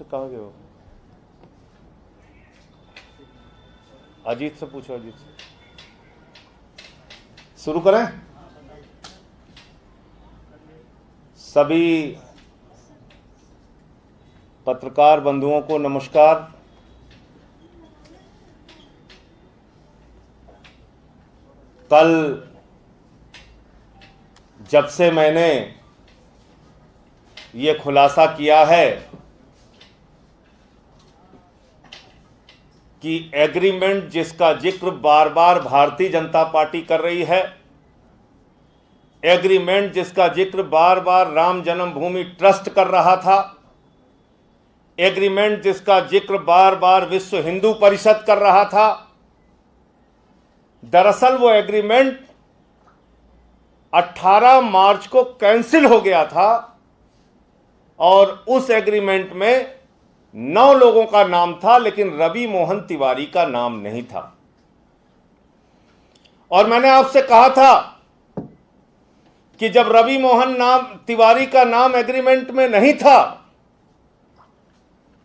मुझसे कहा गया हो? अजीत से पूछो, अजीत से। शुरू करें? सभी पत्रकार बंधुओं को नमस्कार। कल जब से मैंने ये खुलासा किया है कि एग्रीमेंट जिसका जिक्र बार बार भारतीय जनता पार्टी कर रही है, एग्रीमेंट जिसका जिक्र बार बार राम जन्मभूमि ट्रस्ट कर रहा था, एग्रीमेंट जिसका जिक्र बार बार विश्व हिंदू परिषद कर रहा था, दरअसल वो एग्रीमेंट 18 मार्च को कैंसिल हो गया था और उस एग्रीमेंट में 9 लोगों का नाम था, लेकिन रवि मोहन तिवारी का नाम नहीं था। और मैंने आपसे कहा था कि जब रवि मोहन तिवारी का नाम एग्रीमेंट में नहीं था,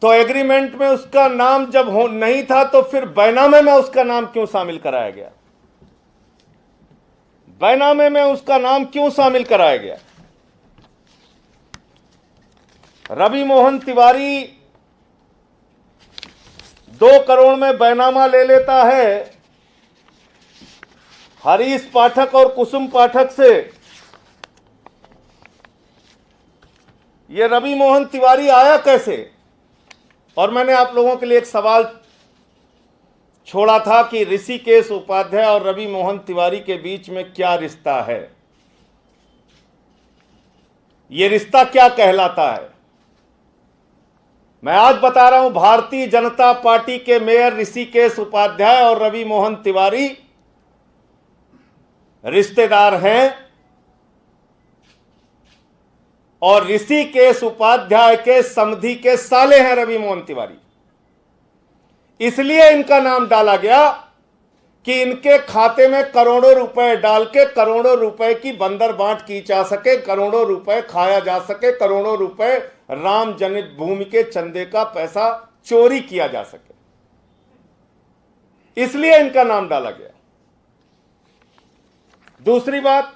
तो एग्रीमेंट में उसका नाम जब नहीं था तो फिर बैनामे में उसका नाम क्यों शामिल कराया गया? बैनामे में उसका नाम क्यों शामिल कराया गया? रवि मोहन तिवारी 2 करोड़ में बैनामा ले लेता है हरीश पाठक और कुसुम पाठक से। ये रवि मोहन तिवारी आया कैसे? और मैंने आप लोगों के लिए एक सवाल छोड़ा था कि ऋषिकेश उपाध्याय और रवि मोहन तिवारी के बीच में क्या रिश्ता है, ये रिश्ता क्या कहलाता है? मैं आज बता रहा हूं, भारतीय जनता पार्टी के मेयर ऋषिकेश उपाध्याय और रवि मोहन तिवारी रिश्तेदार हैं और ऋषिकेश उपाध्याय के समधी के साले हैं रवि मोहन तिवारी। इसलिए इनका नाम डाला गया कि इनके खाते में करोड़ों रुपए डाल के करोड़ों रुपए की बंदर बांट की जा सके, करोड़ों रुपए खाया जा सके, करोड़ों रुपए राम जन्मभूमि के चंदे का पैसा चोरी किया जा सके, इसलिए इनका नाम डाला गया। दूसरी बात,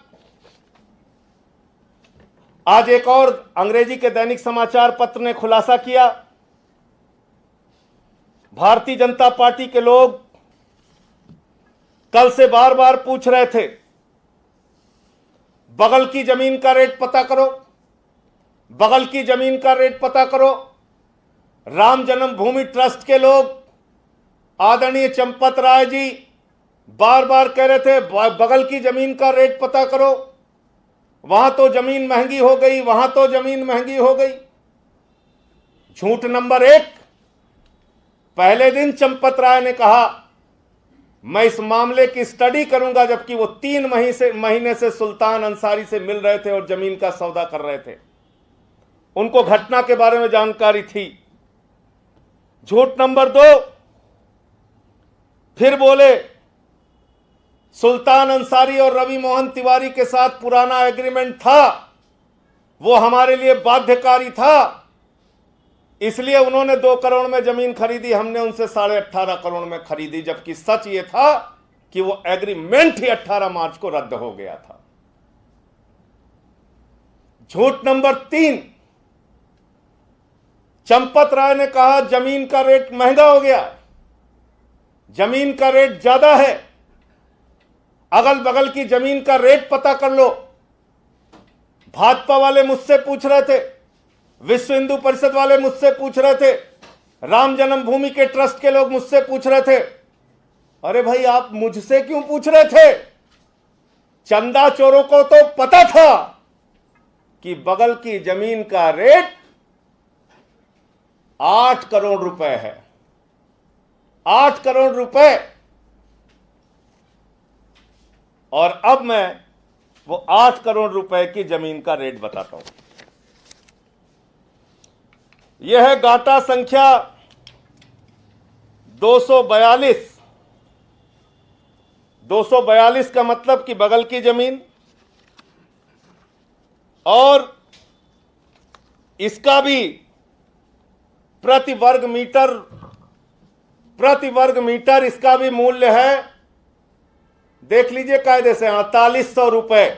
आज एक और अंग्रेजी के दैनिक समाचार पत्र ने खुलासा किया, भारतीय जनता पार्टी के लोग कल से बार बार पूछ रहे थे, बगल की जमीन का रेट पता करो, बगल की जमीन का रेट पता करो। राम जन्मभूमि ट्रस्ट के लोग आदरणीय चंपत राय जी बार बार कह रहे थे बगल की जमीन का रेट पता करो, वहां तो जमीन महंगी हो गई, वहां तो जमीन महंगी हो गई। झूठ नंबर 1, पहले दिन चंपत राय ने कहा मैं इस मामले की स्टडी करूंगा, जबकि वो 3 महीने से सुल्तान अंसारी से मिल रहे थे और जमीन का सौदा कर रहे थे, उनको घटना के बारे में जानकारी थी। झूठ नंबर 2, फिर बोले सुल्तान अंसारी और रवि मोहन तिवारी के साथ पुराना एग्रीमेंट था, वो हमारे लिए बाध्यकारी था, इसलिए उन्होंने 2 करोड़ में जमीन खरीदी, हमने उनसे 18.5 करोड़ में खरीदी, जबकि सच ये था कि वो एग्रीमेंट ही 18 मार्च को रद्द हो गया था। झूठ नंबर 3, चंपत राय ने कहा जमीन का रेट महंगा हो गया, जमीन का रेट ज्यादा है, अगल बगल की जमीन का रेट पता कर लो। भाजपा वाले मुझसे पूछ रहे थे, विश्व हिंदू परिषद वाले मुझसे पूछ रहे थे, राम जन्मभूमि के ट्रस्ट के लोग मुझसे पूछ रहे थे। अरे भाई, आप मुझसे क्यों पूछ रहे थे? चंदा चोरों को तो पता था कि बगल की जमीन का रेट 8 करोड़ रुपए है, 8 करोड़ रुपए। और अब मैं वो 8 करोड़ रुपए की जमीन का रेट बताता हूं। यह है गाटा संख्या 242। 242 का मतलब कि बगल की जमीन, और इसका भी प्रति वर्ग मीटर इसका भी मूल्य है, देख लीजिए कायदे से, 4800 रुपए।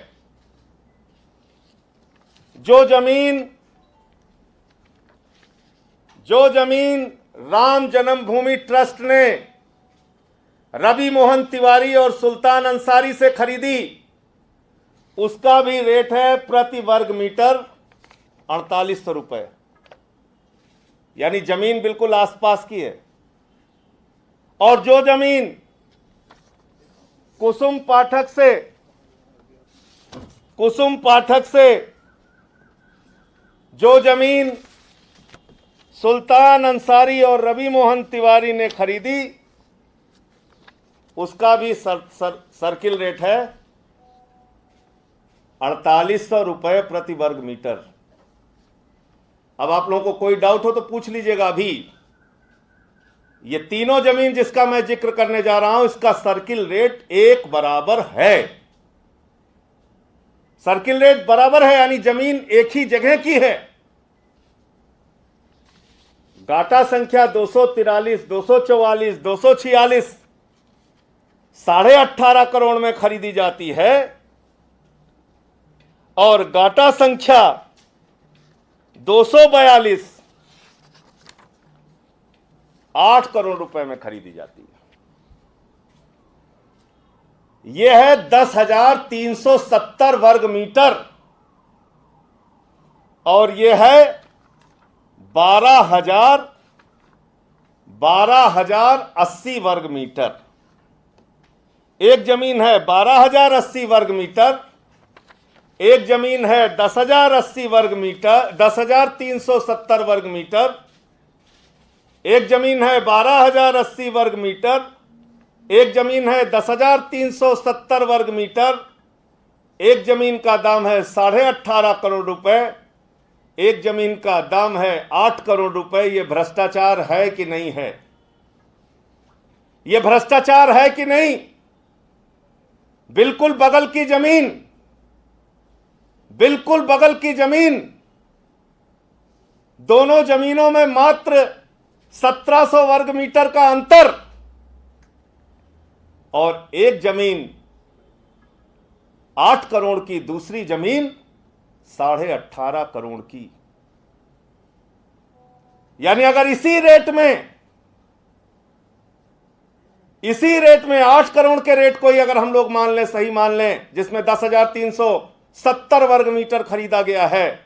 जो जमीन राम जन्मभूमि ट्रस्ट ने रवि मोहन तिवारी और सुल्तान अंसारी से खरीदी, उसका भी रेट है प्रति वर्ग मीटर 4800 रुपए। यानी जमीन बिल्कुल आसपास की है। और जो जमीन कुसुम पाठक से जो जमीन सुल्तान अंसारी और रवि मोहन तिवारी ने खरीदी, उसका भी सर्किल रेट है 4800 रुपए प्रति वर्ग मीटर। अब आप लोगों को कोई डाउट हो तो पूछ लीजिएगा अभी। ये तीनों जमीन जिसका मैं जिक्र करने जा रहा हूं, इसका सर्किल रेट एक बराबर है। सर्किल रेट बराबर है, यानी जमीन एक ही जगह की है। गाटा संख्या 243, 244, 246 18.5 करोड़ में खरीदी जाती है, और गाटा संख्या 242 8 करोड़ रुपए में खरीदी जाती है। यह है 10,370 वर्ग मीटर, और यह है 12,080 वर्ग मीटर। एक जमीन है 12,080 वर्ग मीटर, एक जमीन है 10,080 वर्ग मीटर, 10,370 वर्ग मीटर, एक जमीन है 12,080 वर्ग मीटर, एक जमीन है 10,370 वर्ग मीटर, एक जमीन का दाम है 18.5 करोड़ रुपए, एक जमीन का दाम है 8 करोड़ रुपए। यह भ्रष्टाचार है कि नहीं है? यह भ्रष्टाचार है कि नहीं? बिल्कुल बगल की जमीन, दोनों जमीनों में मात्र 1700 वर्ग मीटर का अंतर, और एक जमीन 8 करोड़ की, दूसरी जमीन 18.5 करोड़ की। यानी अगर इसी रेट में 8 करोड़ के रेट को ही अगर हम लोग मान लें, सही मान लें, जिसमें 10,370 वर्ग मीटर खरीदा गया है,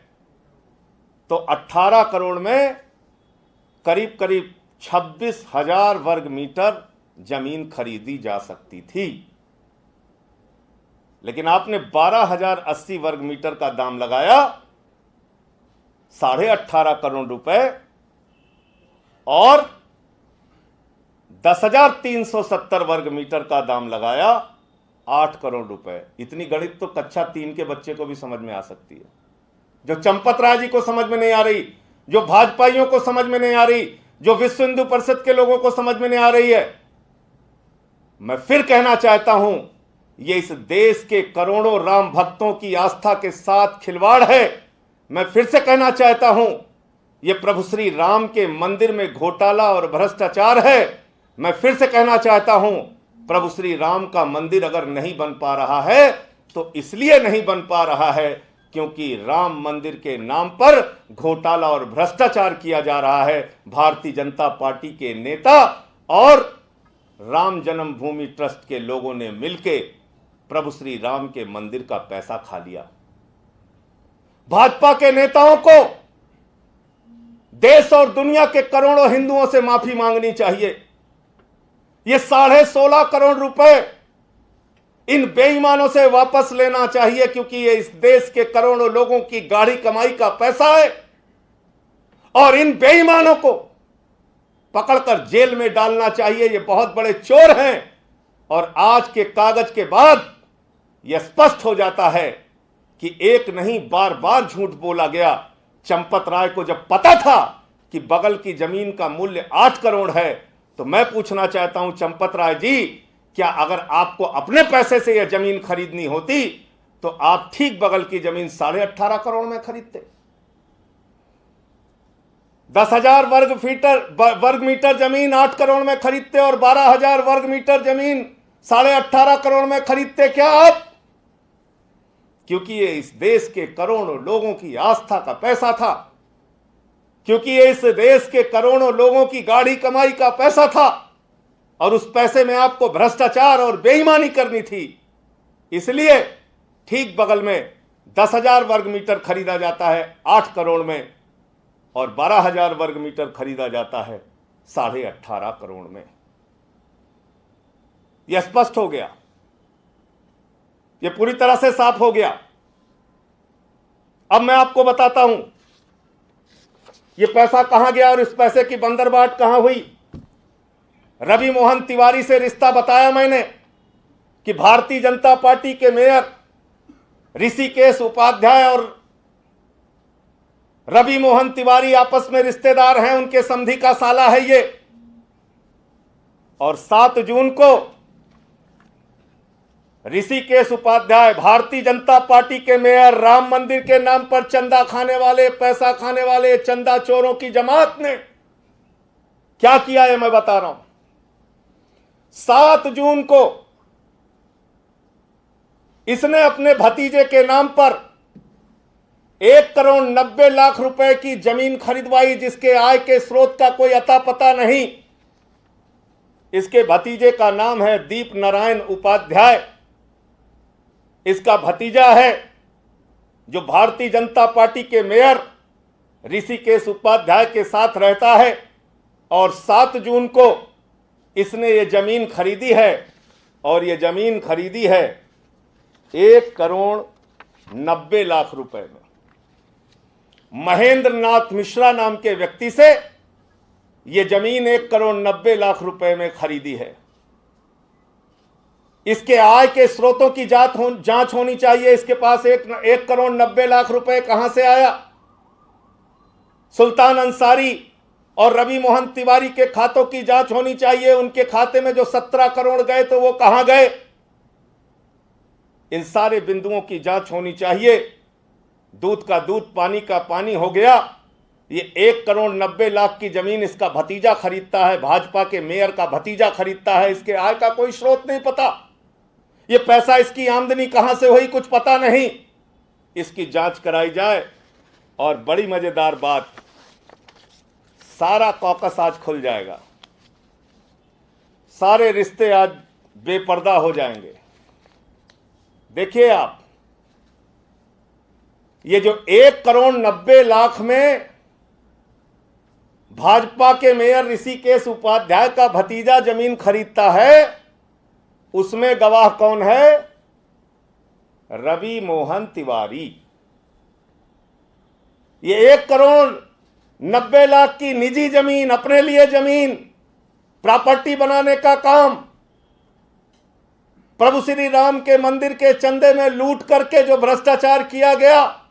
तो 18 करोड़ में करीब 26,000 वर्ग मीटर जमीन खरीदी जा सकती थी। लेकिन आपने 12,080 वर्ग मीटर का दाम लगाया, 18.5 करोड़ रुपए, और 10,370 वर्ग मीटर का दाम लगाया 8 करोड़ रुपए। इतनी गणित तो कक्षा 3 के बच्चे को भी समझ में आ सकती है। जो चंपत राय जी को समझ में नहीं आ रही, जो भाजपाइयों को समझ में नहीं आ रही, जो विश्व हिंदू परिषद के लोगों को समझ में नहीं आ रही है। मैं फिर कहना चाहता हूं, यह इस देश के करोड़ों राम भक्तों की आस्था के साथ खिलवाड़ है। मैं फिर से कहना चाहता हूं, यह प्रभु श्री राम के मंदिर में घोटाला और भ्रष्टाचार है। मैं फिर से कहना चाहता हूं, प्रभु श्री राम का मंदिर अगर नहीं बन पा रहा है तो इसलिए नहीं बन पा रहा है क्योंकि राम मंदिर के नाम पर घोटाला और भ्रष्टाचार किया जा रहा है। भारतीय जनता पार्टी के नेता और राम जन्मभूमि ट्रस्ट के लोगों ने मिलकर प्रभु श्री राम के मंदिर का पैसा खा लिया। भाजपा के नेताओं को देश और दुनिया के करोड़ों हिंदुओं से माफी मांगनी चाहिए। ये 16.5 करोड़ रुपए इन बेईमानों से वापस लेना चाहिए, क्योंकि ये इस देश के करोड़ों लोगों की गाढ़ी कमाई का पैसा है, और इन बेईमानों को पकड़कर जेल में डालना चाहिए। ये बहुत बड़े चोर हैं, और आज के कागज के बाद यह स्पष्ट हो जाता है कि एक नहीं बार बार झूठ बोला गया। चंपत राय को जब पता था कि बगल की जमीन का मूल्य 8 करोड़ है, तो मैं पूछना चाहता हूं चंपत राय जी, क्या अगर आपको अपने पैसे से यह जमीन खरीदनी होती तो आप ठीक बगल की जमीन 18.5 करोड़ में खरीदते? 10,000 वर्ग मीटर जमीन 8 करोड़ में खरीदते और 12,000 वर्ग मीटर जमीन 18.5 करोड़ में खरीदते क्या आप? क्योंकि ये इस देश के करोड़ों लोगों की आस्था का पैसा था, क्योंकि ये इस देश के करोड़ों लोगों की गाढ़ी कमाई का पैसा था, और उस पैसे में आपको भ्रष्टाचार और बेईमानी करनी थी। इसलिए ठीक बगल में 10,000 वर्ग मीटर खरीदा जाता है 8 करोड़ में, और 12,000 वर्ग मीटर खरीदा जाता है 18.5 करोड़ में। यह स्पष्ट हो गया, यह पूरी तरह से साफ हो गया। अब मैं आपको बताता हूं यह पैसा कहां गया और इस पैसे की बंदरबाट कहां हुई। रवि मोहन तिवारी से रिश्ता बताया मैंने कि भारतीय जनता पार्टी के मेयर ऋषिकेश उपाध्याय और रवि मोहन तिवारी आपस में रिश्तेदार हैं, उनके समधी का साला है ये। और 7 जून को ऋषिकेश उपाध्याय भारतीय जनता पार्टी के मेयर, राम मंदिर के नाम पर चंदा खाने वाले, पैसा खाने वाले चंदा चोरों की जमात ने क्या किया है मैं बता रहा हूं। 7 जून को इसने अपने भतीजे के नाम पर 1 करोड़ 90 लाख रुपए की जमीन खरीदवाई, जिसके आय के स्रोत का कोई अता पता नहीं। इसके भतीजे का नाम है दीप नारायण उपाध्याय। इसका भतीजा है जो भारतीय जनता पार्टी के मेयर ऋषिकेश उपाध्याय के साथ रहता है। और 7 जून को इसने ये जमीन खरीदी है, और ये जमीन खरीदी है 1 करोड़ 90 लाख रुपए में। महेंद्र नाथ मिश्रा नाम के व्यक्ति से ये जमीन 1 करोड़ 90 लाख रुपए में खरीदी है। इसके आय के स्रोतों की जांच होनी चाहिए। इसके पास 1 करोड़ 90 लाख रुपए कहां से आया? सुल्तान अंसारी और रवि मोहन तिवारी के खातों की जांच होनी चाहिए। उनके खाते में जो 17 करोड़ गए तो वो कहां गए? इन सारे बिंदुओं की जांच होनी चाहिए। दूध का दूध, पानी का पानी हो गया। ये 1 करोड़ 90 लाख की जमीन इसका भतीजा खरीदता है, भाजपा के मेयर का भतीजा खरीदता है। इसके आय का कोई स्रोत नहीं पता, ये पैसा इसकी आमदनी कहां से हुई कुछ पता नहीं। इसकी जांच कराई जाए। और बड़ी मजेदार बात, सारा कॉकस आज खुल जाएगा, सारे रिश्ते आज बेपर्दा हो जाएंगे। देखिए आप, ये जो 1 करोड़ 90 लाख में भाजपा के मेयर ऋषिकेश उपाध्याय का भतीजा जमीन खरीदता है, उसमें गवाह कौन है? रवि मोहन तिवारी। ये 1 करोड़ 90 लाख की निजी जमीन, अपने लिए जमीन, प्रॉपर्टी बनाने का काम, प्रभु श्री राम के मंदिर के चंदे में लूट करके जो भ्रष्टाचार किया गया,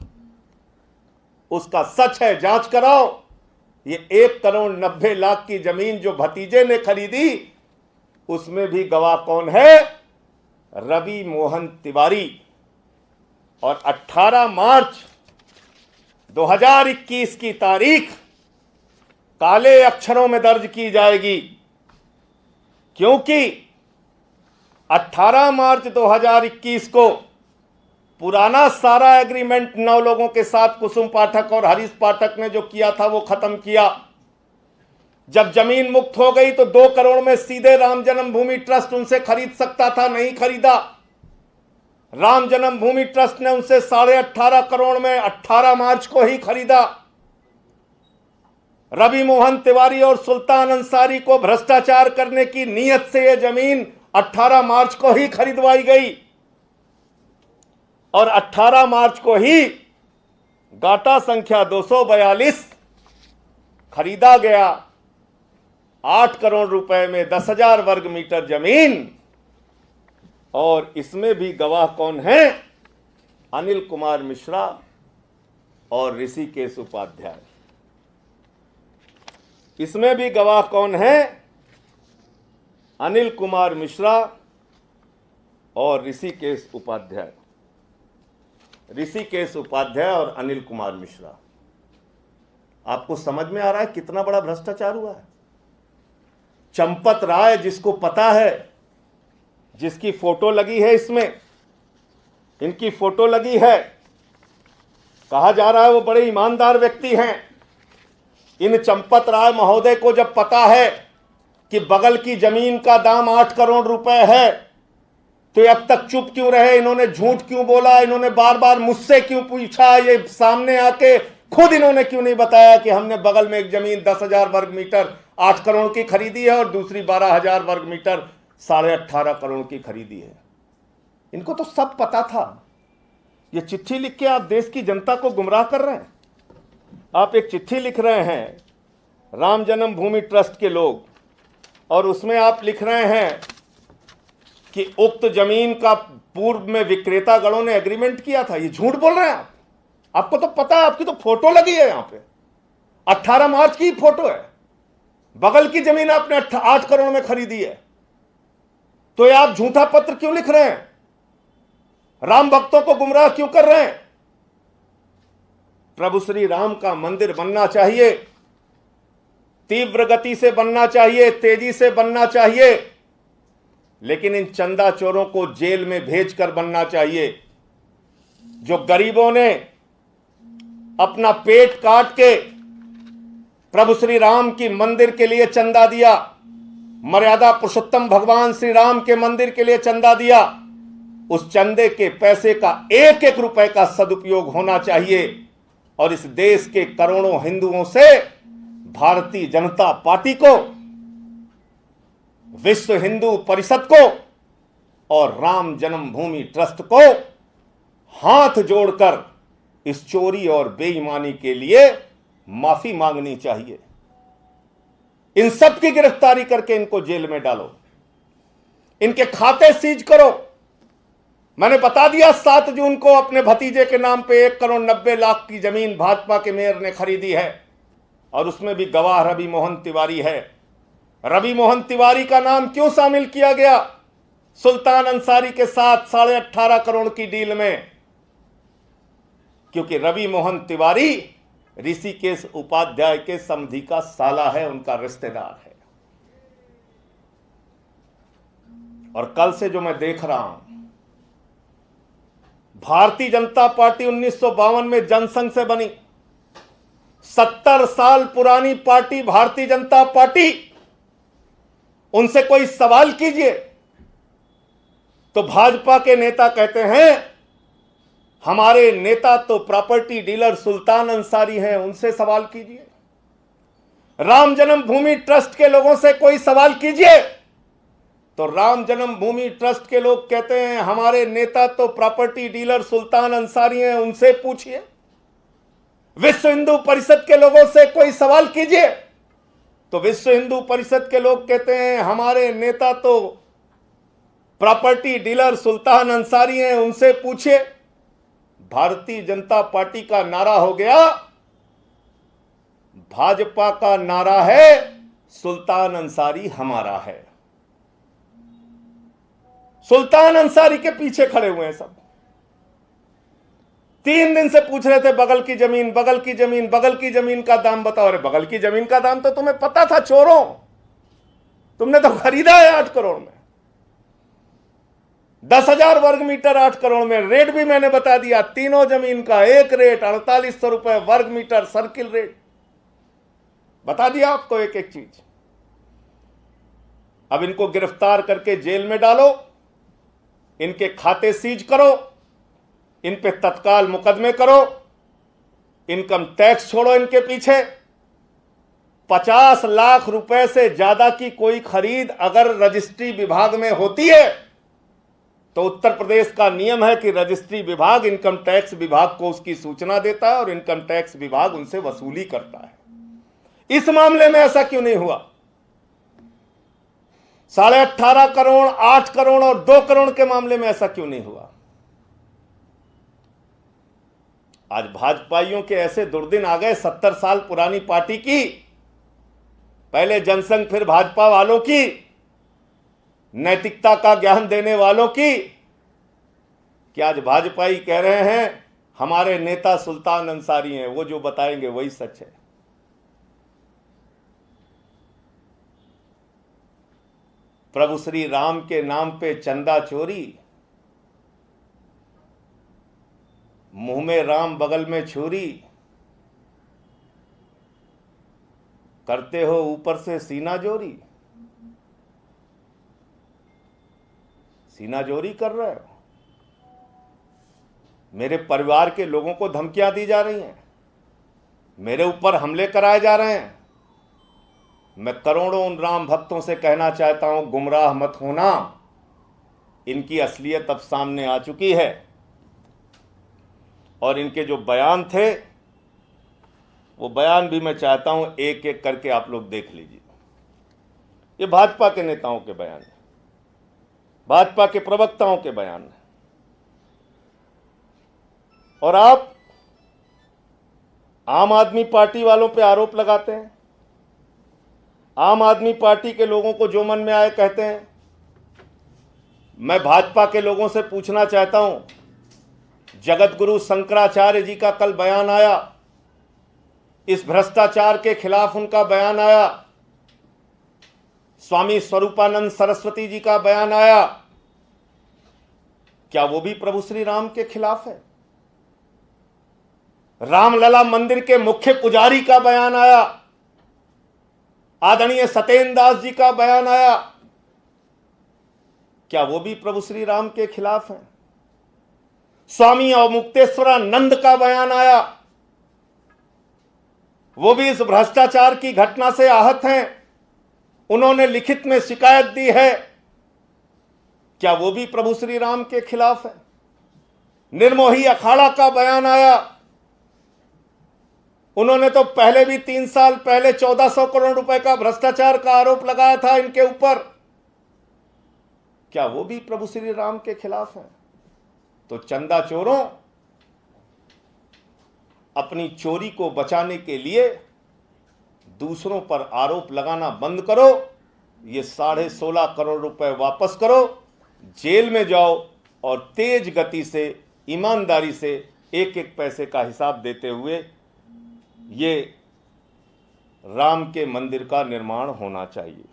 उसका सच है, जांच कराओ। ये 1 करोड़ 90 लाख की जमीन जो भतीजे ने खरीदी, उसमें भी गवाह कौन है? रवि मोहन तिवारी। और 18 मार्च 2021 की तारीख काले अक्षरों में दर्ज की जाएगी, क्योंकि 18 मार्च 2021 को पुराना सारा एग्रीमेंट 9 लोगों के साथ कुसुम पाठक और हरीश पाठक ने जो किया था वो खत्म किया। जब जमीन मुक्त हो गई तो 2 करोड़ में सीधे राम जन्मभूमि ट्रस्ट उनसे खरीद सकता था, नहीं खरीदा। राम जन्मभूमि ट्रस्ट ने उनसे 18.5 करोड़ में 18 मार्च को ही खरीदा। रवि मोहन तिवारी और सुल्तान अंसारी को भ्रष्टाचार करने की नीयत से यह जमीन 18 मार्च को ही खरीदवाई गई, और 18 मार्च को ही गाटा संख्या 242 खरीदा गया 8 करोड़ रुपए में 10,000 वर्ग मीटर जमीन। और इसमें भी गवाह कौन है? अनिल कुमार मिश्रा और ऋषिकेश उपाध्याय। इसमें भी गवाह कौन है? अनिल कुमार मिश्रा और ऋषिकेश उपाध्याय। ऋषिकेश उपाध्याय और अनिल कुमार मिश्रा। आपको समझ में आ रहा है कितना बड़ा भ्रष्टाचार हुआ है? चंपत राय, जिसको पता है, जिसकी फोटो लगी है, इसमें इनकी फोटो लगी है, कहा जा रहा है वो बड़े ईमानदार व्यक्ति हैं। इन चंपत राय महोदय को जब पता है कि बगल की जमीन का दाम 8 करोड़ रुपए है, तो ये अब तक चुप क्यों रहे? इन्होंने झूठ क्यों बोला? इन्होंने बार बार मुझसे क्यों पूछा? ये सामने आके खुद इन्होंने क्यों नहीं बताया कि हमने बगल में एक जमीन 10,000 वर्ग मीटर 8 करोड़ की खरीदी है और दूसरी 12,000 वर्ग मीटर 18.5 करोड़ की खरीदी है? इनको तो सब पता था। ये चिट्ठी लिख के आप देश की जनता को गुमराह कर रहे हैं। आप एक चिट्ठी लिख रहे हैं राम जन्मभूमि ट्रस्ट के लोग, और उसमें आप लिख रहे हैं कि उक्त जमीन का पूर्व में विक्रेता गणों ने एग्रीमेंट किया था। ये झूठ बोल रहे हैं आप। आपको तो पता है, आपकी तो फोटो लगी है यहां पे, 18 मार्च की फोटो है। बगल की जमीन आपने 8 करोड़ में खरीदी है, तो ये आप झूठा पत्र क्यों लिख रहे हैं? राम भक्तों को गुमराह क्यों कर रहे हैं? प्रभु श्री राम का मंदिर बनना चाहिए, तीव्र गति से बनना चाहिए, तेजी से बनना चाहिए, लेकिन इन चंदा चोरों को जेल में भेजकर बनना चाहिए। जो गरीबों ने अपना पेट काट के प्रभु श्री राम की मंदिर के लिए चंदा दिया, मर्यादा पुरुषोत्तम भगवान श्री राम के मंदिर के लिए चंदा दिया, उस चंदे के पैसे का एक एक रुपए का सदुपयोग होना चाहिए। और इस देश के करोड़ों हिंदुओं से भारतीय जनता पार्टी को, विश्व हिंदू परिषद को और राम जन्मभूमि ट्रस्ट को हाथ जोड़कर इस चोरी और बेईमानी के लिए माफी मांगनी चाहिए। इन सब की गिरफ्तारी करके इनको जेल में डालो, इनके खाते सीज करो। मैंने बता दिया 7 जून को अपने भतीजे के नाम पे 1 करोड़ 90 लाख की जमीन भाजपा के मेयर ने खरीदी है, और उसमें भी गवाह रवि मोहन तिवारी है। रवि मोहन तिवारी का नाम क्यों शामिल किया गया सुल्तान अंसारी के साथ 18.5 करोड़ की डील में? क्योंकि रवि मोहन तिवारी ऋषिकेश उपाध्याय के समधी का साला है, उनका रिश्तेदार है। और कल से जो मैं देख रहा हूं, भारतीय जनता पार्टी 1952 में जनसंघ से बनी, 70 साल पुरानी पार्टी भारतीय जनता पार्टी। उनसे कोई सवाल कीजिए तो भाजपा के नेता कहते हैं हमारे नेता तो प्रॉपर्टी डीलर सुल्तान अंसारी हैं, उनसे सवाल कीजिए। राम जन्मभूमि ट्रस्ट के लोगों से कोई सवाल कीजिए तो राम जन्मभूमि ट्रस्ट के लोग कहते हैं हमारे नेता तो प्रॉपर्टी डीलर सुल्तान अंसारी हैं, उनसे पूछिए। विश्व हिंदू परिषद के लोगों से कोई सवाल कीजिए तो विश्व हिंदू परिषद के लोग कहते हैं हमारे नेता तो प्रॉपर्टी डीलर सुल्तान अंसारी हैं, उनसे पूछिए। भारतीय जनता पार्टी का नारा हो गया, भाजपा का नारा है सुल्तान अंसारी हमारा है। सुल्तान अंसारी के पीछे खड़े हुए हैं सब। 3 दिन से पूछ रहे थे बगल की जमीन, बगल की जमीन, बगल की जमीन का दाम बताओ। अरे बगल की जमीन का दाम तो तुम्हें पता था चोरों, तुमने तो खरीदा है 8 करोड़ में। 10,000 वर्ग मीटर 8 करोड़ में, रेट भी मैंने बता दिया। तीनों जमीन का एक रेट 4800 रुपए वर्ग मीटर, सर्किल रेट बता दिया आपको, एक एक चीज। अब इनको गिरफ्तार करके जेल में डालो, इनके खाते सीज करो, इन पे तत्काल मुकदमे करो, इनकम टैक्स छोड़ो इनके पीछे। 50 लाख रुपए से ज्यादा की कोई खरीद अगर रजिस्ट्री विभाग में होती है तो उत्तर प्रदेश का नियम है कि रजिस्ट्री विभाग इनकम टैक्स विभाग को उसकी सूचना देता है और इनकम टैक्स विभाग उनसे वसूली करता है। इस मामले में ऐसा क्यों नहीं हुआ? 18.5 करोड़, 8 करोड़ और 2 करोड़ के मामले में ऐसा क्यों नहीं हुआ? आज भाजपाइयों के ऐसे दुर्दिन आ गए, 70 साल पुरानी पार्टी की, पहले जनसंघ फिर भाजपा वालों की, नैतिकता का ज्ञान देने वालों की, कि आज भाजपाई कह रहे हैं हमारे नेता सुल्तान अंसारी हैं, वो जो बताएंगे वही सच है। प्रभु श्री राम के नाम पे चंदा चोरी, मुंह में राम बगल में छुरी, करते हो ऊपर से सीना जोरी। सीना जोरी कर रहे हो। मेरे परिवार के लोगों को धमकियां दी जा रही हैं, मेरे ऊपर हमले कराए जा रहे हैं। मैं करोड़ों उन राम भक्तों से कहना चाहता हूं, गुमराह मत होना। इनकी असलियत अब सामने आ चुकी है और इनके जो बयान थे वो बयान भी मैं चाहता हूं एक एक करके आप लोग देख लीजिए। ये भाजपा के नेताओं के बयान है, भाजपा के प्रवक्ताओं के बयान है। और आप आम आदमी पार्टी वालों पे आरोप लगाते हैं, आम आदमी पार्टी के लोगों को जो मन में आए कहते हैं। मैं भाजपा के लोगों से पूछना चाहता हूं, जगत गुरु शंकराचार्य जी का कल बयान आया, इस भ्रष्टाचार के खिलाफ उनका बयान आया, स्वामी स्वरूपानंद सरस्वती जी का बयान आया, क्या वो भी प्रभु श्री राम के खिलाफ है? रामलला मंदिर के मुख्य पुजारी का बयान आया, आदरणीय सत्येंद्र दास जी का बयान आया, क्या वो भी प्रभु श्री राम के खिलाफ है? स्वामी अवमुक्तेश्वरानंद का बयान आया, वो भी इस भ्रष्टाचार की घटना से आहत हैं, उन्होंने लिखित में शिकायत दी है, क्या वो भी प्रभु श्री राम के खिलाफ है? निर्मोही अखाड़ा का बयान आया, उन्होंने तो पहले भी 3 साल पहले 1400 करोड़ रुपए का भ्रष्टाचार का आरोप लगाया था इनके ऊपर, क्या वो भी प्रभु श्री राम के खिलाफ है? तो चंदा चोरों, अपनी चोरी को बचाने के लिए दूसरों पर आरोप लगाना बंद करो। ये 16.5 करोड़ रुपए वापस करो, जेल में जाओ और तेज गति से ईमानदारी से एक एक पैसे का हिसाब देते हुए ये राम के मंदिर का निर्माण होना चाहिए।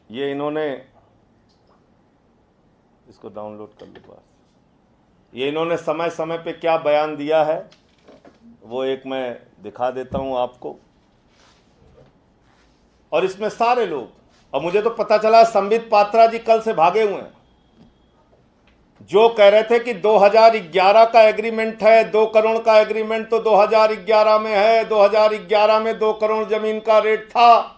ये इन्होंने, इसको डाउनलोड कर लो बस, ये इन्होंने समय समय पे क्या बयान दिया है वो एक मैं दिखा देता हूं आपको। और इसमें सारे लोग, और मुझे तो पता चला संबित पात्रा जी कल से भागे हुए हैं, जो कह रहे थे कि 2011 का एग्रीमेंट है, 2 करोड़ का एग्रीमेंट तो 2011 में है, 2011 में 2 करोड़ जमीन का रेट था।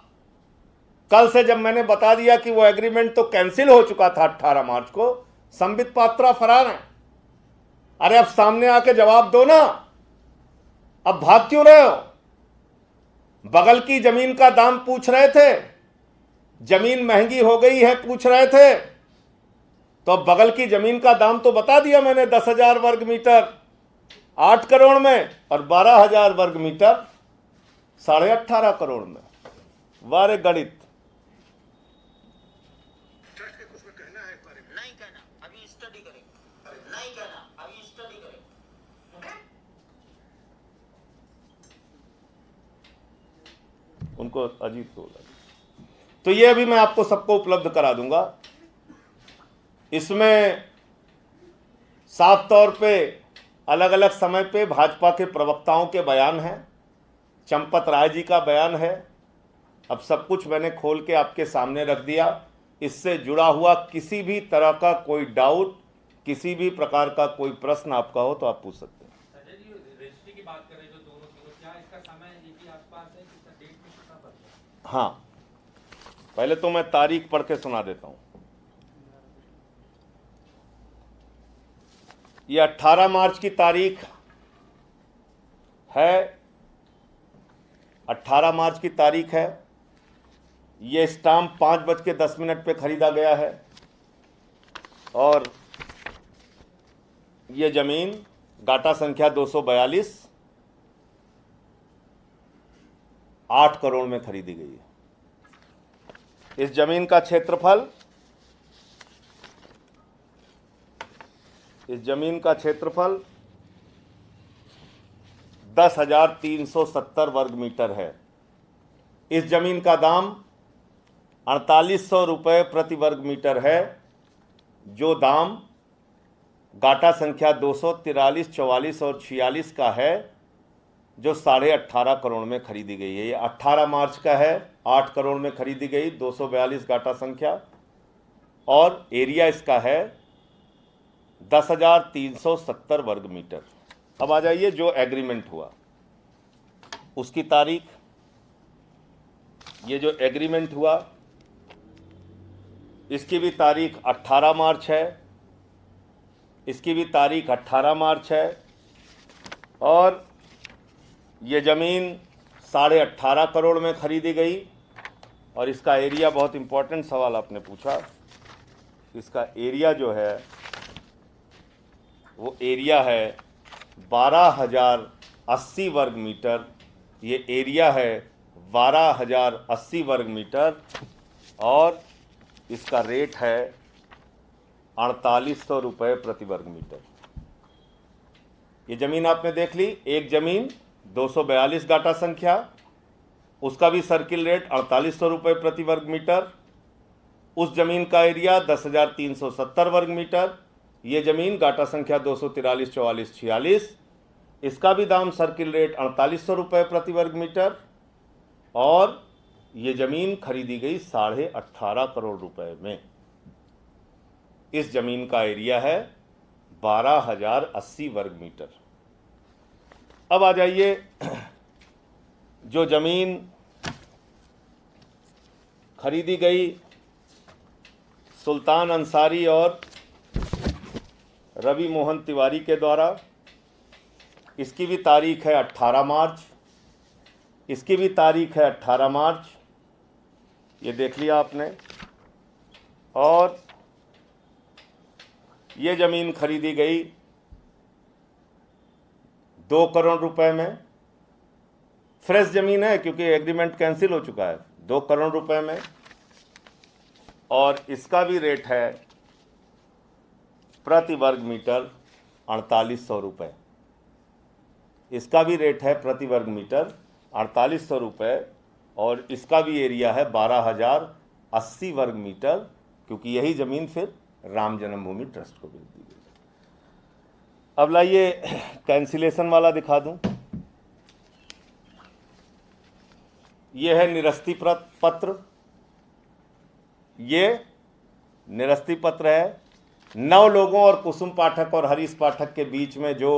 कल से जब मैंने बता दिया कि वो एग्रीमेंट तो कैंसिल हो चुका था 18 मार्च को, संबित पात्रा फरार हैं। अरे अब सामने आके जवाब दो ना, अब भाग क्यों रहे हो? बगल की जमीन का दाम पूछ रहे थे, जमीन महंगी हो गई है पूछ रहे थे, तो अब बगल की जमीन का दाम तो बता दिया मैंने, 10,000 वर्ग मीटर 8 करोड़ में और 12,000 वर्ग मीटर 18.5 करोड़ में। वारे गणित। नहीं कहना, अभी स्टडी करेंगे। नहीं कहना, अभी स्टडी करेंगे। उनको अजीत को लगा। तो ये अभी मैं आपको सबको उपलब्ध करा दूंगा। इसमें साफ तौर पे अलग अलग समय पे भाजपा के प्रवक्ताओं के बयान हैं, चंपत राय जी का बयान है। अब सब कुछ मैंने खोल के आपके सामने रख दिया। इससे जुड़ा हुआ किसी भी तरह का कोई डाउट, किसी भी प्रकार का कोई प्रश्न आपका हो तो आप पूछ सकते हैं। रजिस्ट्री की बात करें जो दोनों की, क्या इसका समय एक ही आसपास है, इसका डेट में कितना बदला? हाँ, पहले तो मैं तारीख पढ़ के सुना देता हूं। ये 18 मार्च की तारीख है, 18 मार्च की तारीख है। ये स्टाम्प 5:10 पे खरीदा गया है और ये जमीन गाटा संख्या 242 8 करोड़ में खरीदी गई है। इस जमीन का क्षेत्रफल, इस जमीन का क्षेत्रफल 10,370 वर्ग मीटर है। इस जमीन का दाम 4800 रुपये प्रति वर्ग मीटर है, जो दाम गाटा संख्या 243, 44 और 46 का है, जो 18.5 करोड़ में खरीदी गई है। ये 18 मार्च का है, 8 करोड़ में खरीदी गई, 242 गाटा संख्या, और एरिया इसका है 10,370 वर्ग मीटर। अब आ जाइए जो एग्रीमेंट हुआ उसकी तारीख। ये जो एग्रीमेंट हुआ इसकी भी तारीख 18 मार्च है, इसकी भी तारीख 18 मार्च है, और ये ज़मीन 18.5 करोड़ में खरीदी गई। और इसका एरिया, बहुत इंपॉर्टेंट सवाल आपने पूछा, इसका एरिया जो है वो एरिया है 12,080 वर्ग मीटर। ये एरिया है 12,080 वर्ग मीटर, और इसका रेट है 4800 रुपये प्रति वर्ग मीटर। ये ज़मीन आपने देख ली। एक ज़मीन 242 गाटा संख्या, उसका भी सर्किल रेट 4800 रुपये प्रति वर्ग मीटर। उस ज़मीन का एरिया 10,370 वर्ग मीटर। ये ज़मीन गाटा संख्या 243, 44, 46, इसका भी दाम सर्किल रेट 4800 रुपये प्रति वर्ग मीटर, और ये ज़मीन खरीदी गई 18.5 करोड़ रुपए में। इस ज़मीन का एरिया है 12,080 वर्ग मीटर। अब आ जाइए जो ज़मीन खरीदी गई सुल्तान अंसारी और रवि मोहन तिवारी के द्वारा, इसकी भी तारीख है 18 मार्च, इसकी भी तारीख है 18 मार्च, ये देख लिया आपने। और ये ज़मीन खरीदी गई 2 करोड़ रुपए में। फ्रेश ज़मीन है क्योंकि एग्रीमेंट कैंसिल हो चुका है। 2 करोड़ रुपए में, और इसका भी रेट है प्रति वर्ग मीटर 4800 रुपये। इसका भी रेट है प्रति वर्ग मीटर 4800 रुपये, और इसका भी एरिया है 12,080 वर्ग मीटर, क्योंकि यही ज़मीन फिर राम जन्मभूमि ट्रस्ट को बेच दी गई। अब लाइए कैंसिलेशन वाला दिखा दूं। ये है निरस्ती पत्र। ये निरस्ती पत्र है। 9 लोगों और कुसुम पाठक और हरीश पाठक के बीच में जो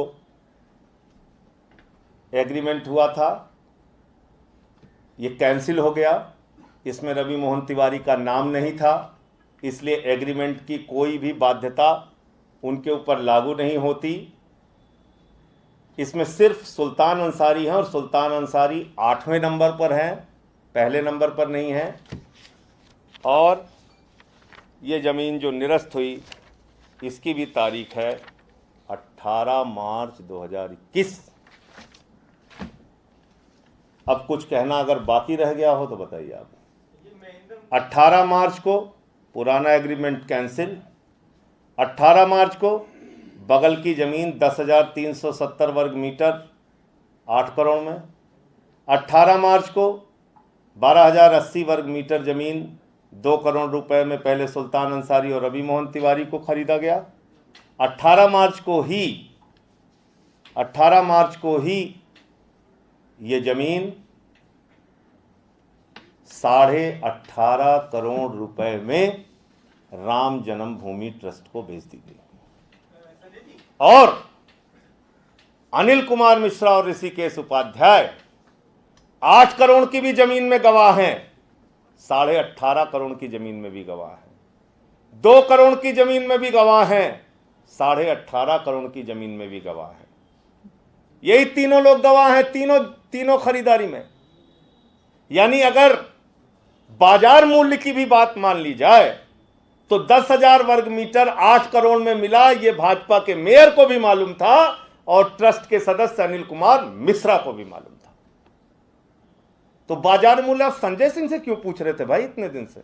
एग्रीमेंट हुआ था, ये कैंसिल हो गया। इसमें रवि मोहन तिवारी का नाम नहीं था, इसलिए एग्रीमेंट की कोई भी बाध्यता उनके ऊपर लागू नहीं होती। इसमें सिर्फ सुल्तान अंसारी हैं, और सुल्तान अंसारी 8वें नंबर पर हैं, पहले नंबर पर नहीं है। और ये ज़मीन जो निरस्त हुई इसकी भी तारीख है 18 मार्च 2021। अब कुछ कहना अगर बाकी रह गया हो तो बताइए आप। 18 मार्च को पुराना एग्रीमेंट कैंसिल, 18 मार्च को बगल की ज़मीन 10,370 वर्ग मीटर 8 करोड़ में, 18 मार्च को 12,080 वर्ग मीटर ज़मीन 2 करोड़ रुपए में पहले सुल्तान अंसारी और रवि मोहन तिवारी को खरीदा गया। 18 मार्च को ही ये ज़मीन 18.5 करोड़ रुपए में राम जन्मभूमि ट्रस्ट को बेच दी गई। और अनिल कुमार मिश्रा और ऋषिकेश उपाध्याय 8 करोड़ की भी जमीन में गवाह हैं, 18.5 करोड़ की जमीन में भी गवाह हैं, 2 करोड़ की जमीन में भी गवाह हैं, 18.5 करोड़ की जमीन में भी गवाह हैं। यही तीनों लोग गवाह हैं तीनों खरीदारी में। यानी अगर बाजार मूल्य की भी बात मान ली जाए तो 10,000 वर्ग मीटर 8 करोड़ में मिला, ये भाजपा के मेयर को भी मालूम था और ट्रस्ट के सदस्य अनिल कुमार मिश्रा को भी मालूम था। तो बाजार मूल्य आप संजय सिंह से क्यों पूछ रहे थे भाई इतने दिन से?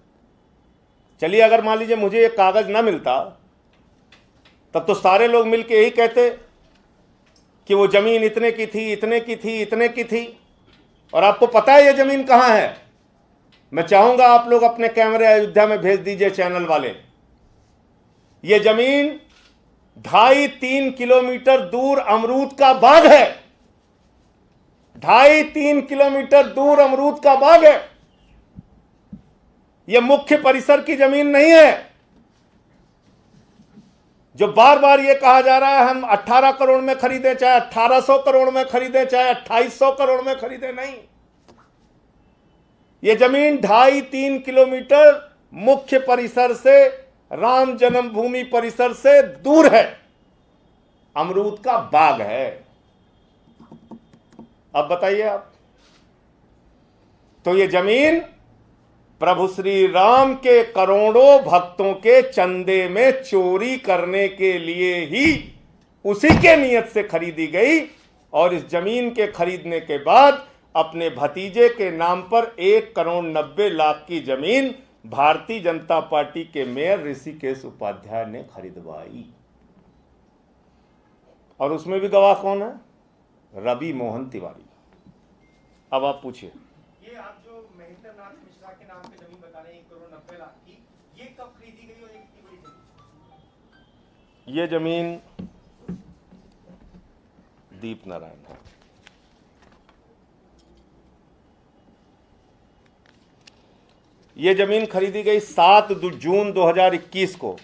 चलिए अगर मान लीजिए मुझे ये कागज ना मिलता तब तो सारे लोग मिलके यही कहते कि वो जमीन इतने की थी, इतने की थी, इतने की थी। और आपको पता है ये जमीन कहां है? मैं चाहूंगा आप लोग अपने कैमरे अयोध्या में भेज दीजिए, चैनल वाले। ये जमीन 2.5-3 किलोमीटर दूर अमरूद का बाग है। 2.5-3 किलोमीटर दूर अमरूद का बाग है। यह मुख्य परिसर की जमीन नहीं है। जो बार बार यह कहा जा रहा है हम 18 करोड़ में खरीदें, चाहे 1800 करोड़ में खरीदें, चाहे 2800 करोड़ में खरीदें, नहीं। यह जमीन 2.5-3 किलोमीटर मुख्य परिसर से, राम जन्मभूमि परिसर से दूर है। अमरूद का बाग है। अब बताइए आप। तो यह जमीन प्रभु श्री राम के करोड़ों भक्तों के चंदे में चोरी करने के लिए ही उसी के नियत से खरीदी गई। और इस जमीन के खरीदने के बाद अपने भतीजे के नाम पर 1,90,00,000 की जमीन भारतीय जनता पार्टी के मेयर ऋषिकेश उपाध्याय ने खरीदवाई। और उसमें भी गवाह कौन है? रवि मोहन तिवारी। अब आप पूछिए। ये आप जो महेंद्र नाथ मिश्रा के नाम पे जमीन बता रहे हैं 1,90,00,000 की, ये कब खरीदी गई और ये कितनी बड़ी जमीन? ये जमीन दीप नारायण है। ये जमीन खरीदी गई 7 जून 2021 को,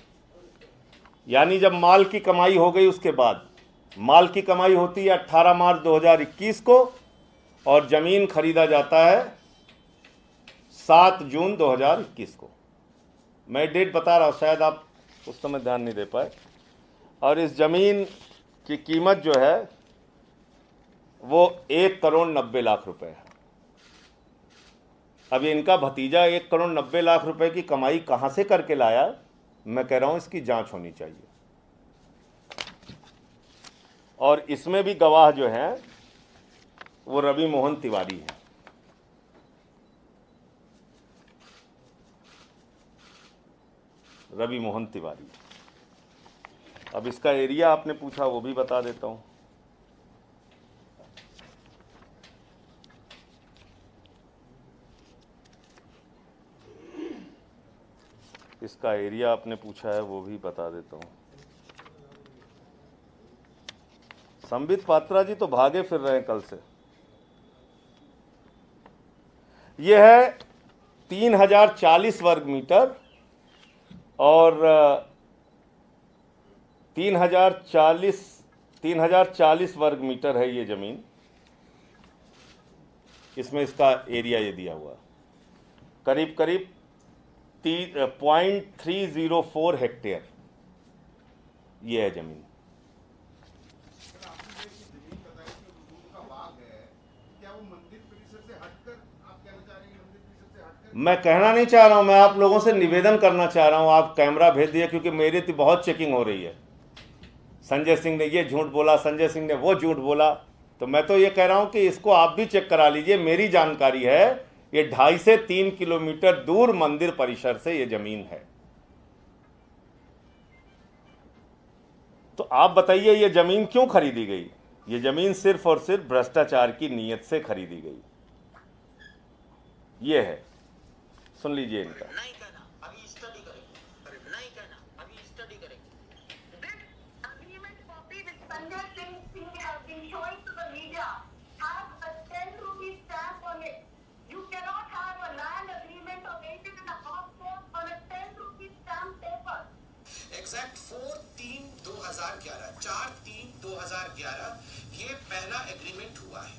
यानी जब माल की कमाई हो गई उसके बाद। माल की कमाई होती है 18 मार्च 2021 को और जमीन खरीदा जाता है 7 जून 2021 को। मैं डेट बता रहा हूँ, शायद आप उस समय ध्यान नहीं दे पाए। और इस जमीन की कीमत जो है वो 1,90,00,000 रुपए है। अब इनका भतीजा 1,90,00,000 रुपए की कमाई कहां से करके लाया, मैं कह रहा हूं इसकी जांच होनी चाहिए। और इसमें भी गवाह जो है वो रवि मोहन तिवारी है। रवि मोहन तिवारी। अब इसका एरिया आपने पूछा, वो भी बता देता हूं। इसका एरिया आपने पूछा है, वो भी बता देता हूं। संबित पात्रा जी तो भागे फिर रहे हैं कल से। यह है 3,040 वर्ग मीटर और 3,040 वर्ग मीटर है ये जमीन। इसमें इसका एरिया ये दिया हुआ, करीब करीब 0.304 हेक्टेयर ये है जमीन। मैं कहना नहीं चाह रहा हूं, मैं आप लोगों से निवेदन करना चाह रहा हूं। आप कैमरा भेज दिए, क्योंकि मेरी तो बहुत चेकिंग हो रही है। संजय सिंह ने ये झूठ बोला, संजय सिंह ने वो झूठ बोला। तो मैं तो ये कह रहा हूं कि इसको आप भी चेक करा लीजिए। मेरी जानकारी है ये 2.5 से 3 किलोमीटर दूर मंदिर परिसर से ये जमीन है। तो आप बताइए ये जमीन क्यों खरीदी गई? ये जमीन सिर्फ और सिर्फ भ्रष्टाचार की नीयत से खरीदी गई। ये है, सुन लीजिए इनका। नहीं कहना, अभी स्टडी करेंगे। नहीं कहना, अभी स्टडी करेंगे। This agreement copy which Sanjay Singh has been showing to the media has a 10 rupee stamp on it. You cannot have a land agreement of 18.5 crores on a 10 rupee stamp paper. Exact 4/3/2011 4/3/2011 ये पहला agreement हुआ है।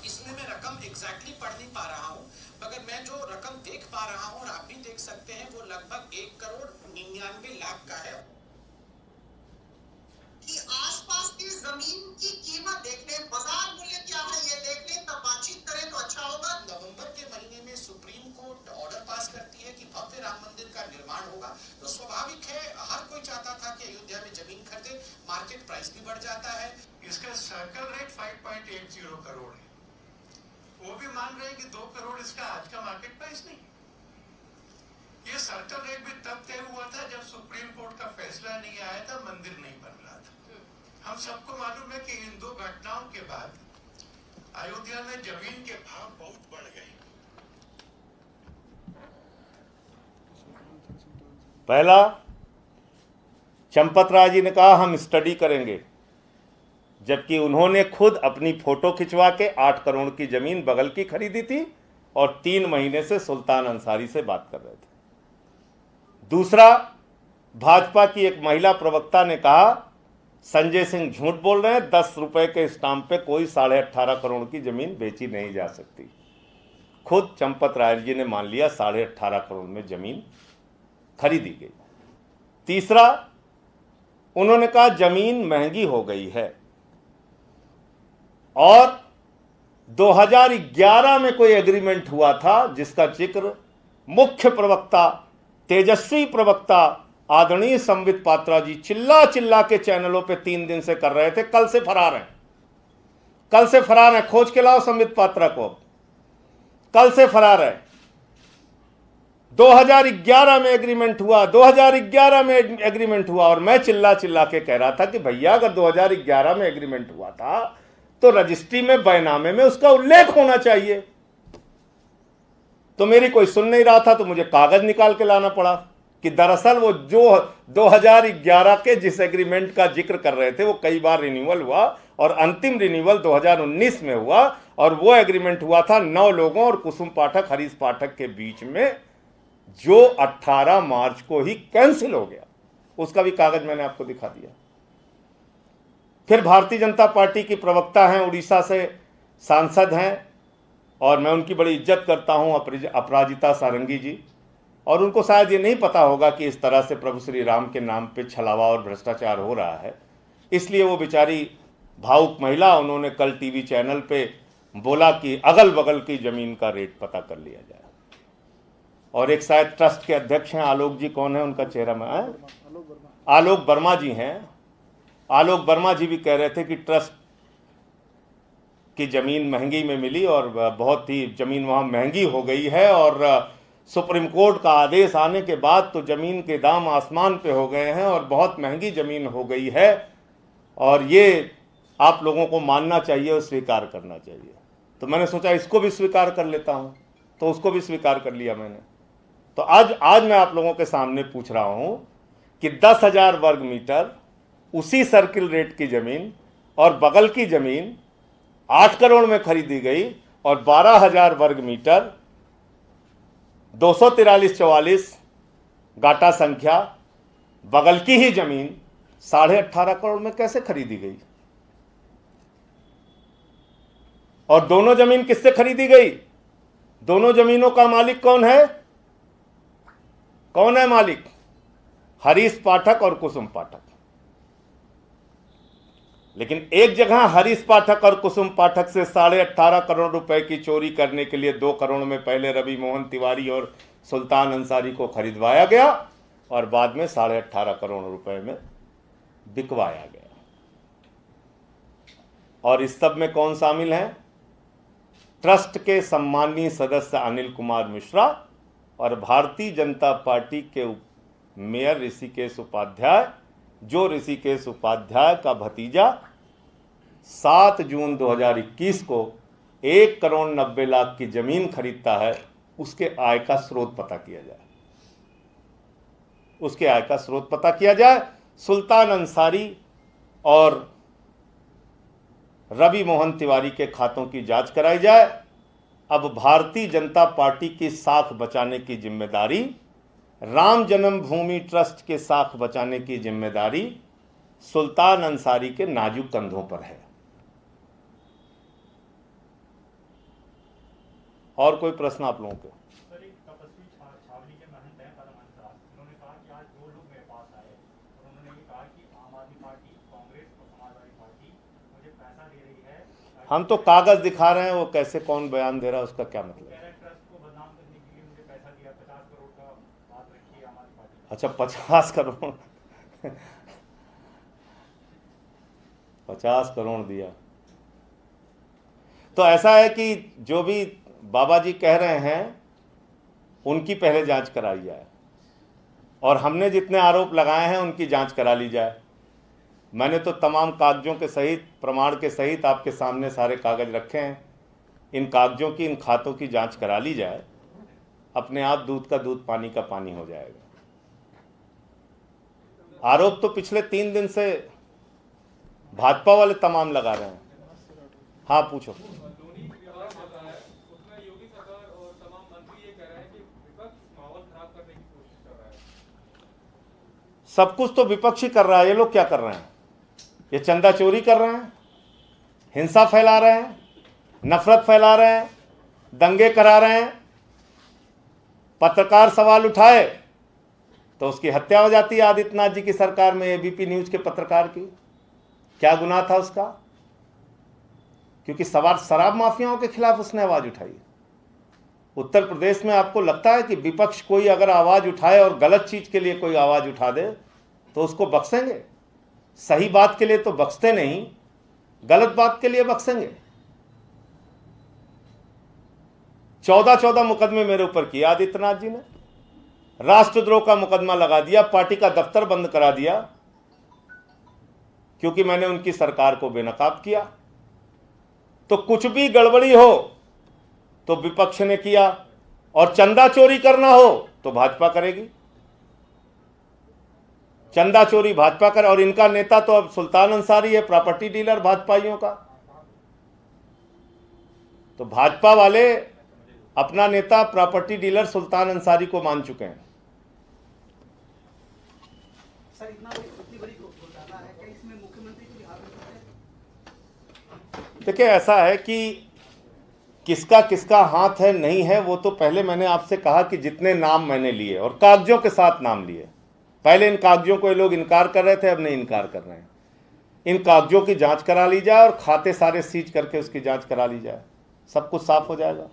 इसमें मैं रकम exactly पढ़ नहीं पा रहा हूँ, मगर मैं जो रकम देख पा रहा हूँ और आप भी देख सकते हैं वो लगभग 1,99,00,000 का है। कि आसपास की जमीन की कीमत देख लें, बाजार मूल्य क्या है ये देख लें, तब बातचीत करें तो अच्छा होगा। नवंबर के महीने में सुप्रीम कोर्ट ऑर्डर पास करती है कि भव्य राम मंदिर का निर्माण होगा, तो स्वाभाविक है हर कोई चाहता था कि अयोध्या में जमीन खरीदे, मार्केट प्राइस भी बढ़ जाता है। इसका सर्कल रेट 5.80 करोड़ है। वो भी मान रहे हैं कि 2 करोड़ इसका आज का मार्केट प्राइस नहीं। ये सर्कल रेट भी तब तय हुआ था जब सुप्रीम कोर्ट का फैसला नहीं आया था, मंदिर नहीं बन रहा था। हम सबको मालूम है कि इन दो घटनाओं के बाद अयोध्या में जमीन के भाव बहुत बढ़ गए। पहला, चंपत राय जी ने कहा हम स्टडी करेंगे, जबकि उन्होंने खुद अपनी फोटो खिंचवा के 8 करोड़ की जमीन बगल की खरीदी थी और 3 महीने से सुल्तान अंसारी से बात कर रहे थे। दूसरा, भाजपा की एक महिला प्रवक्ता ने कहा संजय सिंह झूठ बोल रहे हैं, 10 रुपए के स्टाम्प पे कोई 18.5 करोड़ की जमीन बेची नहीं जा सकती। खुद चंपत राय जी ने मान लिया 18.5 करोड़ में जमीन खरीदी गई। तीसरा, उन्होंने कहा जमीन महंगी हो गई है और 2011 में कोई एग्रीमेंट हुआ था जिसका जिक्र मुख्य प्रवक्ता, तेजस्वी प्रवक्ता आदरणीय संबित पात्रा जी चिल्ला चिल्ला के चैनलों पे 3 दिन से कर रहे थे। कल से फरार हैं, कल से फरार हैं। खोज के लाओ संबित पात्रा को, कल से फरार है। 2011 में एग्रीमेंट हुआ, 2011 में एग्रीमेंट हुआ और मैं चिल्ला चिल्ला के कह रहा था कि भैया अगर 2011 में एग्रीमेंट हुआ था तो रजिस्ट्री में, बैनामे में उसका उल्लेख होना चाहिए। तो मेरी कोई सुन नहीं रहा था, तो मुझे कागज निकाल के लाना पड़ा कि दरअसल वो जो 2011 के जिस एग्रीमेंट का जिक्र कर रहे थे वो कई बार रिन्यूअल हुआ और अंतिम रिन्यूअल 2019 में हुआ और वो एग्रीमेंट हुआ था 9 लोगों और कुसुम पाठक, हरीश पाठक के बीच में, जो 18 मार्च को ही कैंसिल हो गया। उसका भी कागज मैंने आपको दिखा दिया। फिर भारतीय जनता पार्टी की प्रवक्ता हैं, उड़ीसा से सांसद हैं और मैं उनकी बड़ी इज्जत करता हूं, अपराजिता सारंगी जी, और उनको शायद ये नहीं पता होगा कि इस तरह से प्रभु श्री राम के नाम पे छलावा और भ्रष्टाचार हो रहा है। इसलिए वो बेचारी भावुक महिला, उन्होंने कल टीवी चैनल पे बोला कि अगल बगल की जमीन का रेट पता कर लिया जाए। और एक शायद ट्रस्ट के अध्यक्ष हैं, आलोक जी, कौन है उनका चेहरा में है? आलोक वर्मा जी हैं। आलोक वर्मा जी भी कह रहे थे कि ट्रस्ट की जमीन महंगी में मिली और बहुत ही जमीन वहां महंगी हो गई है और सुप्रीम कोर्ट का आदेश आने के बाद तो जमीन के दाम आसमान पे हो गए हैं और बहुत महंगी जमीन हो गई है और ये आप लोगों को मानना चाहिए और स्वीकार करना चाहिए। तो मैंने सोचा इसको भी स्वीकार कर लेता हूं, तो उसको भी स्वीकार कर लिया मैंने। तो आज मैं आप लोगों के सामने पूछ रहा हूं कि 10,000 वर्ग मीटर उसी सर्किल रेट की जमीन और बगल की जमीन 8 करोड़ में खरीदी गई और 12,000 वर्ग मीटर 243-44 गाटा संख्या बगल की ही जमीन 18.5 करोड़ में कैसे खरीदी गई? और दोनों जमीन किससे खरीदी गई? दोनों जमीनों का मालिक कौन है? कौन है मालिक? हरीश पाठक और कुसुम पाठक। लेकिन एक जगह हरीश पाठक और कुसुम पाठक से 18.5 करोड़ रुपए की चोरी करने के लिए 2 करोड़ में पहले रवि मोहन तिवारी और सुल्तान अंसारी को खरीदवाया गया और बाद में 18.5 करोड़ रुपए में बिकवाया गया। और इस सब में कौन शामिल है? ट्रस्ट के सम्मानीय सदस्य अनिल कुमार मिश्रा और भारतीय जनता पार्टी के मेयर ऋषिकेश उपाध्याय, जो ऋषिकेश उपाध्याय का भतीजा 7 जून 2021 को 1 करोड़ 90 लाख की जमीन खरीदता है। उसके आय का स्रोत पता किया जाए, उसके आय का स्रोत पता किया जाए। सुल्तान अंसारी और रवि मोहन तिवारी के खातों की जांच कराई जाए। अब भारतीय जनता पार्टी की साख बचाने की जिम्मेदारी, राम जन्मभूमि ट्रस्ट के साख बचाने की जिम्मेदारी सुल्तान अंसारी के नाजुक कंधों पर है। और कोई प्रश्न आप लोगों के? सर, एक तपस्वी छावनी के महंत हैं परमहंस दास, उन्होंने कहा कि आज 2 लोग मेरे पास आए और उन्होंने ये कहा कि आम आदमी पार्टी, कांग्रेस और समाजवादी पार्टी मुझे पैसा दे रही है। हम तो कागज दिखा रहे हैं, वो कैसे कौन बयान दे रहा है उसका क्या मतलब? कह रहे हैं ट्रस्ट को बदनाम करने के लिए मुझे पैसा दिया, 50 करोड़ का बात रखी है आम आदमी पार्टी। अच्छा, 50 करोड़ 50 करोड़ दिया। तो ऐसा है कि जो भी बाबा जी कह रहे हैं उनकी पहले जांच कराई जाए और हमने जितने आरोप लगाए हैं उनकी जांच करा ली जाए। मैंने तो तमाम कागजों के सहित, प्रमाण के सहित आपके सामने सारे कागज रखे हैं। इन कागजों की, इन खातों की जांच करा ली जाए, अपने आप दूध का दूध, पानी का पानी हो जाएगा। आरोप तो पिछले 3 दिन से भाजपा वाले तमाम लगा रहे हैं। हाँ, पूछो। लोनी विवाद होता है, उसमें योगी सरकार और तमाम मंत्री ये कह रहे हैं कि विपक्ष माहौल खराब करने की कोशिश कर रहा है। सब कुछ तो विपक्ष ही कर रहा है। ये लोग क्या कर रहे हैं? ये चंदा चोरी कर रहे हैं, हिंसा फैला रहे हैं, नफरत फैला रहे हैं, दंगे करा रहे हैं। पत्रकार सवाल उठाए तो उसकी हत्या हो जाती है आदित्यनाथ जी की सरकार में, एबीपी न्यूज के पत्रकार की। क्या गुनाह था उसका? क्योंकि शराब माफियाओं के खिलाफ उसने आवाज उठाई। उत्तर प्रदेश में आपको लगता है कि विपक्ष कोई अगर आवाज उठाए और गलत चीज के लिए कोई आवाज उठा दे तो उसको बख्शेंगे? सही बात के लिए तो बख्शते नहीं, गलत बात के लिए बख्शेंगे। 14 मुकदमे मेरे ऊपर किए आदित्यनाथ जी ने। राष्ट्रद्रोह का मुकदमा लगा दिया, पार्टी का दफ्तर बंद करा दिया क्योंकि मैंने उनकी सरकार को बेनकाब किया। तो कुछ भी गड़बड़ी हो तो विपक्ष ने किया, और चंदा चोरी करना हो तो भाजपा करेगी। चंदा चोरी भाजपा करे, और इनका नेता तो अब सुल्तान अंसारी है, प्रॉपर्टी डीलर भाजपाइयों का। तो भाजपा वाले अपना नेता प्रॉपर्टी डीलर सुल्तान अंसारी को मान चुके हैं। सर, इतनी बड़ी घोटाला है, क्या इसमें मुख्यमंत्री की हाथ है? देखिए, ऐसा है कि किसका किसका हाथ है नहीं है, वो तो पहले मैंने आपसे कहा कि जितने नाम मैंने लिए और कागजों के साथ नाम लिए, पहले इन कागजों को ये लोग इनकार कर रहे थे, अब नहीं इनकार कर रहे हैं। इन कागजों की जांच करा ली जाए और खाते सारे सीज करके उसकी जांच करा ली जाए, सब कुछ साफ हो जाएगा।